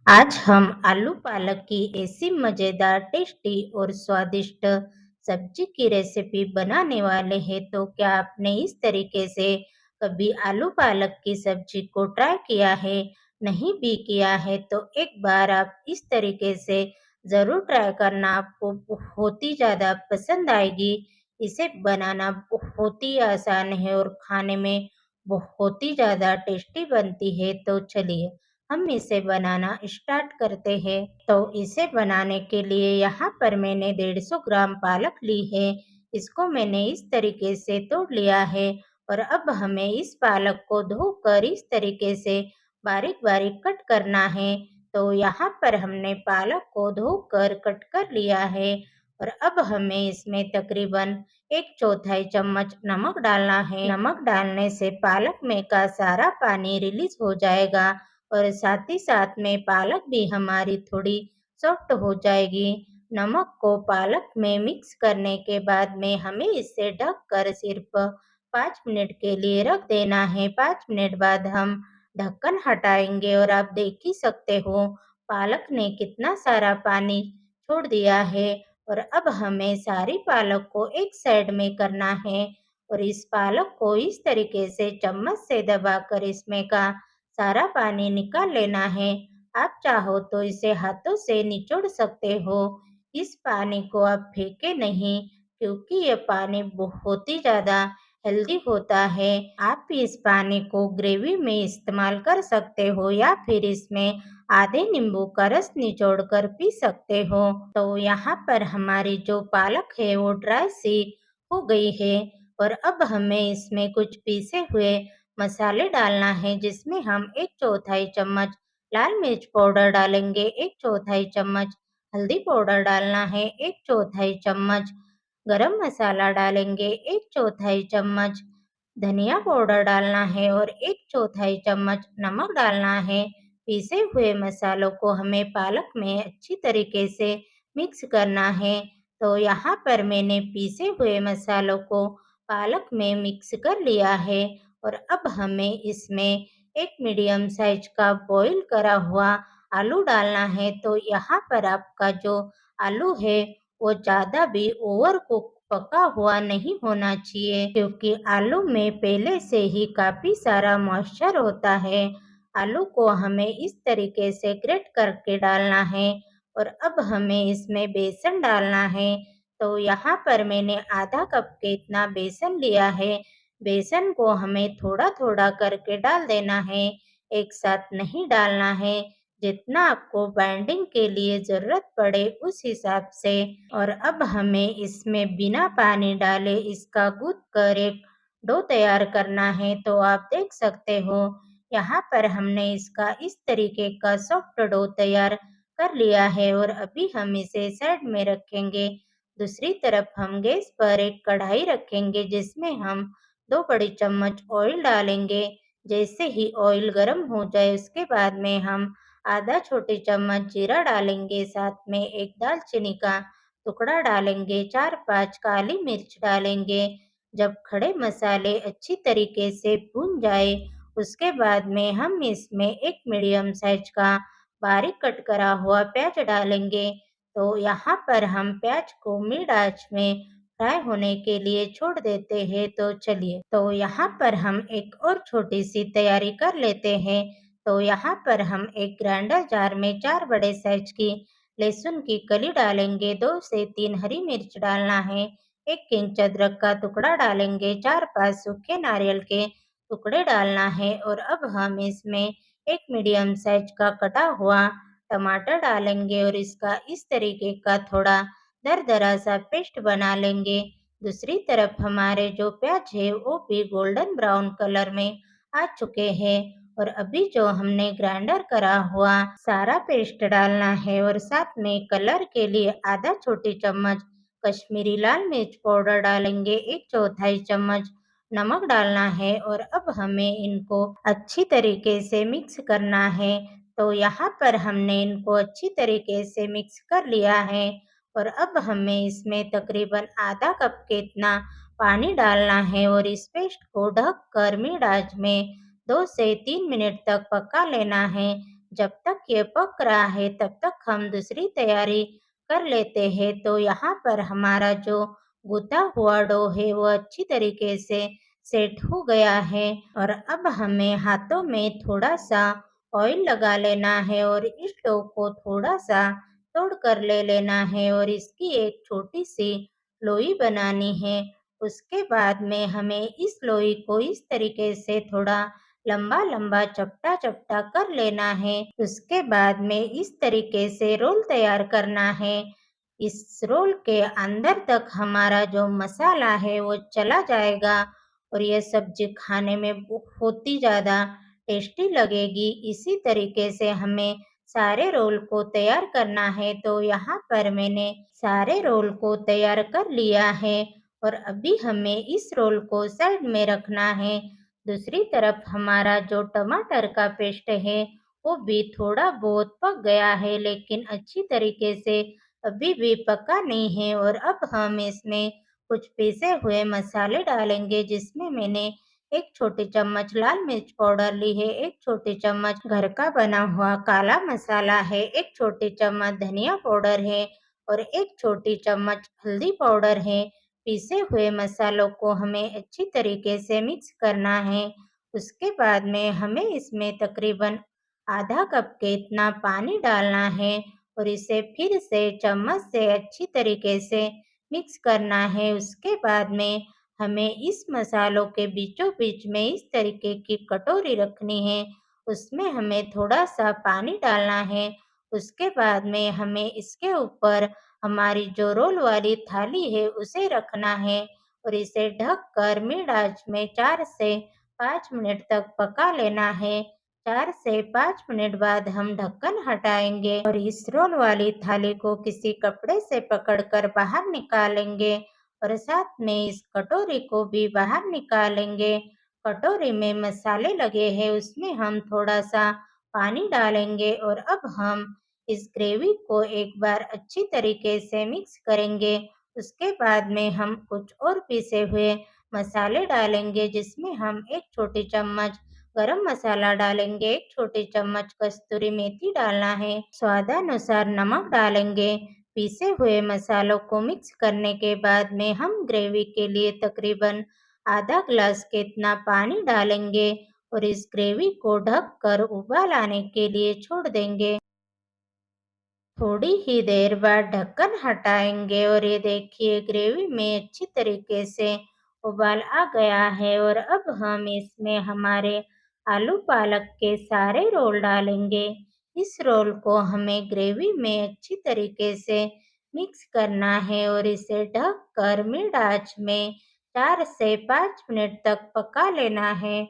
आज हम आलू पालक की ऐसी मजेदार, टेस्टी और स्वादिष्ट सब्जी की रेसिपी बनाने वाले हैं। तो क्या आपने इस तरीके से कभी आलू पालक की सब्जी को ट्राई किया है? नहीं भी किया है तो एक बार आप इस तरीके से ज़रूर ट्राई करना, आपको बहुत ही ज़्यादा पसंद आएगी। इसे बनाना बहुत ही आसान है और खाने में बहुत ही ज़्यादा टेस्टी बनती है। तो चलिए हम इसे बनाना स्टार्ट करते हैं। तो इसे बनाने के लिए यहाँ पर मैंने 150 ग्राम पालक ली है। इसको मैंने इस तरीके से तोड़ लिया है और अब हमें इस पालक को धोकर इस तरीके से बारीक बारीक कट करना है। तो यहाँ पर हमने पालक को धोकर कट कर लिया है और अब हमें इसमें तकरीबन 1/4 चम्मच नमक डालना है। नमक डालने से पालक में का सारा पानी रिलीज हो जाएगा और साथ ही साथ में पालक भी हमारी थोड़ी सॉफ्ट हो जाएगी। नमक को पालक में मिक्स करने के बाद में हमें इसे ढककर सिर्फ 5 मिनट के लिए रख देना है। 5 मिनट बाद हम ढक्कन हटाएंगे और आप देख ही सकते हो पालक ने कितना सारा पानी छोड़ दिया है। और अब हमें सारी पालक को एक साइड में करना है और इस पालक को इस तरीके से चम्मच से दबाकर इसमें का सारा पानी निकाल लेना है। आप चाहो तो इसे हाथों से निचोड़ सकते हो। इस पानी को आप फेंके नहीं, क्योंकि ये पानी बहुत ही ज़्यादा हेल्दी होता है। आप इस पानी को ग्रेवी में इस्तेमाल कर सकते हो या फिर इसमें आधे नींबू का रस निचोड़ कर पी सकते हो। तो यहाँ पर हमारी जो पालक है वो ड्राई सी हो गई है और अब हमें इसमें कुछ पीसे हुए मसाले डालना है, जिसमें हम 1/4 चम्मच लाल मिर्च पाउडर डालेंगे, 1/4 चम्मच हल्दी पाउडर डालना है, 1/4 चम्मच गरम मसाला डालेंगे, 1/4 चम्मच धनिया पाउडर डालना है और 1/4 चम्मच नमक डालना है। पीसे हुए मसालों को हमें पालक में अच्छी तरीके से मिक्स करना है। तो यहाँ पर मैंने पीसे हुए मसालों को पालक में मिक्स कर लिया है और अब हमें इसमें एक मीडियम साइज का बॉईल करा हुआ आलू डालना है। तो यहाँ पर आपका जो आलू है वो ज़्यादा भी ओवर कुक पका हुआ नहीं होना चाहिए, क्योंकि आलू में पहले से ही काफ़ी सारा मॉइस्चर होता है। आलू को हमें इस तरीके से ग्रेट करके डालना है और अब हमें इसमें बेसन डालना है। तो यहाँ पर मैंने आधा कप के इतना बेसन लिया है। बेसन को हमें थोड़ा-थोड़ा करके डाल देना है, एक साथ नहीं डालना है। जितना आपको बाइंडिंग के लिए ज़रूरत पड़े उस हिसाब से। और अब हमें इसमें बिना पानी डाले इसका गूँथ कर एक डो तैयार करना है। तो आप देख सकते हो यहाँ पर हमने इसका इस तरीके का सॉफ्ट डो तैयार कर लिया है और अभी हम इसे साइड में रखेंगे। दूसरी तरफ हम गैस पर एक कढ़ाई रखेंगे, जिसमें हम 2 बड़ी चम्मच ऑयल डालेंगे। जैसे ही ऑयल गर्म हो जाए उसके बाद में हम आधा छोटी चम्मच जीरा डालेंगे, साथ में एक दालचीनी का टुकड़ा डालेंगे, 4-5 काली मिर्च डालेंगे। जब खड़े मसाले अच्छी तरीके से भून जाए उसके बाद में हम इसमें एक मीडियम साइज का बारीक कट करा हुआ प्याज डालेंगे। तो यहाँ पर हम प्याज को मिड आंच में फ्राई होने के लिए छोड़ देते हैं। तो चलिए, तो यहाँ पर हम एक और छोटी सी तैयारी कर लेते हैं। तो यहाँ पर हम एक ग्राइंडर जार में 4 बड़े साइज की लहसुन की कली डालेंगे, 2 से 3 हरी मिर्च डालना है, 1 इंच अदरक का टुकड़ा डालेंगे, 4-5 सूखे नारियल के टुकड़े डालना है और अब हम इसमें एक मीडियम साइज का कटा हुआ टमाटर डालेंगे और इसका इस तरीके का थोड़ा दरदरा सा पेस्ट बना लेंगे। दूसरी तरफ हमारे जो प्याज है वो भी गोल्डन ब्राउन कलर में आ चुके हैं और अभी जो हमने ग्राइंडर करा हुआ सारा पेस्ट डालना है और साथ में कलर के लिए आधा छोटी चम्मच कश्मीरी लाल मिर्च पाउडर डालेंगे, 1/4 चम्मच नमक डालना है और अब हमें इनको अच्छी तरीके से मिक्स करना है। तो यहाँ पर हमने इनको अच्छी तरीके से मिक्स कर लिया है और अब हमें इसमें तकरीबन आधा कप के इतना पानी डालना है और इस पेस्ट को ढक कर मिड आंच में 2 से 3 मिनट तक पका लेना है। जब तक ये पक रहा है तब तक हम दूसरी तैयारी कर लेते हैं। तो यहाँ पर हमारा जो गूथा हुआ डो है वो अच्छी तरीके से सेट हो गया है और अब हमें हाथों में थोड़ा सा ऑयल लगा लेना है और इस डो को थोड़ा सा तोड़ कर ले लेना है और इसकी एक छोटी सी लोई बनानी है। उसके बाद में हमें इस लोई को इस तरीके से थोड़ा लंबा लंबा चपटा चपटा कर लेना है। उसके बाद में इस तरीके से रोल तैयार करना है। इस रोल के अंदर तक हमारा जो मसाला है वो चला जाएगा और ये सब्जी खाने में बहुत ही ज़्यादा टेस्टी लगेगी। इसी तरीके से हमें सारे रोल को तैयार करना है। तो यहाँ पर मैंने सारे रोल को तैयार कर लिया है और अभी हमें इस रोल को साइड में रखना है। दूसरी तरफ हमारा जो टमाटर का पेस्ट है वो भी थोड़ा बहुत पक गया है, लेकिन अच्छी तरीके से अभी भी पका नहीं है। और अब हम इसमें कुछ पीसे हुए मसाले डालेंगे, जिसमें मैंने एक छोटी चम्मच लाल मिर्च पाउडर ली है, एक छोटी चम्मच घर का बना हुआ काला मसाला है, एक छोटी चम्मच धनिया पाउडर है और एक छोटी चम्मच हल्दी पाउडर है। पीसे हुए मसालों को हमें अच्छी तरीके से मिक्स करना है। उसके बाद में हमें इसमें तकरीबन आधा कप के इतना पानी डालना है और इसे फिर से चम्मच से अच्छी तरीके से मिक्स करना है। उसके बाद में हमें इस मसालों के बीचों बीच में इस तरीके की कटोरी रखनी है, उसमें हमें थोड़ा सा पानी डालना है। उसके बाद में हमें इसके ऊपर हमारी जो रोल वाली थाली है उसे रखना है और इसे ढक कर मिड आंच में 4 से 5 मिनट तक पका लेना है। 4 से 5 मिनट बाद हम ढक्कन हटाएंगे और इस रोल वाली थाली को किसी कपड़े से पकड़कर बाहर निकालेंगे और साथ में इस कटोरी को भी बाहर निकालेंगे। कटोरी में मसाले लगे हैं, उसमें हम थोड़ा सा पानी डालेंगे और अब हम इस ग्रेवी को एक बार अच्छी तरीके से मिक्स करेंगे। उसके बाद में हम कुछ और पीसे हुए मसाले डालेंगे, जिसमें हम एक छोटी चम्मच गरम मसाला डालेंगे, एक छोटी चम्मच कस्तूरी मेथी डालना है, स्वादानुसार नमक डालेंगे। पीसे हुए मसालों को मिक्स करने के बाद में हम ग्रेवी के लिए तकरीबन आधा ग्लास के इतना पानी डालेंगे और इस ग्रेवी को ढक कर उबाल आने के लिए छोड़ देंगे। थोड़ी ही देर बाद ढक्कन हटाएंगे और ये देखिए ग्रेवी में अच्छी तरीके से उबाल आ गया है और अब हम इसमें हमारे आलू पालक के सारे रोल डालेंगे। इस रोल को हमें ग्रेवी में अच्छी तरीके से मिक्स करना है और इसे ढक कर मिड आंच में 4 से 5 मिनट तक पका लेना है।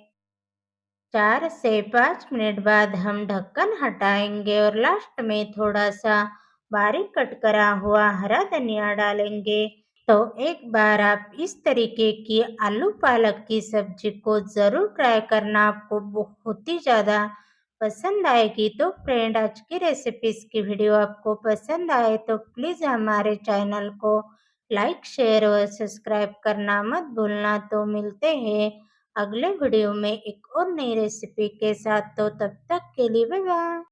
4 से 5 मिनट बाद हम ढक्कन हटाएंगे और लास्ट में थोड़ा सा बारीक कट करा हुआ हरा धनिया डालेंगे। तो एक बार आप इस तरीके की आलू पालक की सब्जी को ज़रूर ट्राई करना, आपको बहुत ही ज़्यादा पसंद आएगी। तो फ्रेंड, आज की रेसिपीज़ की वीडियो आपको पसंद आए तो प्लीज़ हमारे चैनल को लाइक शेयर और सब्सक्राइब करना मत भूलना। तो मिलते हैं अगले वीडियो में एक और नई रेसिपी के साथ। तो तब तक के लिए बाय बाय।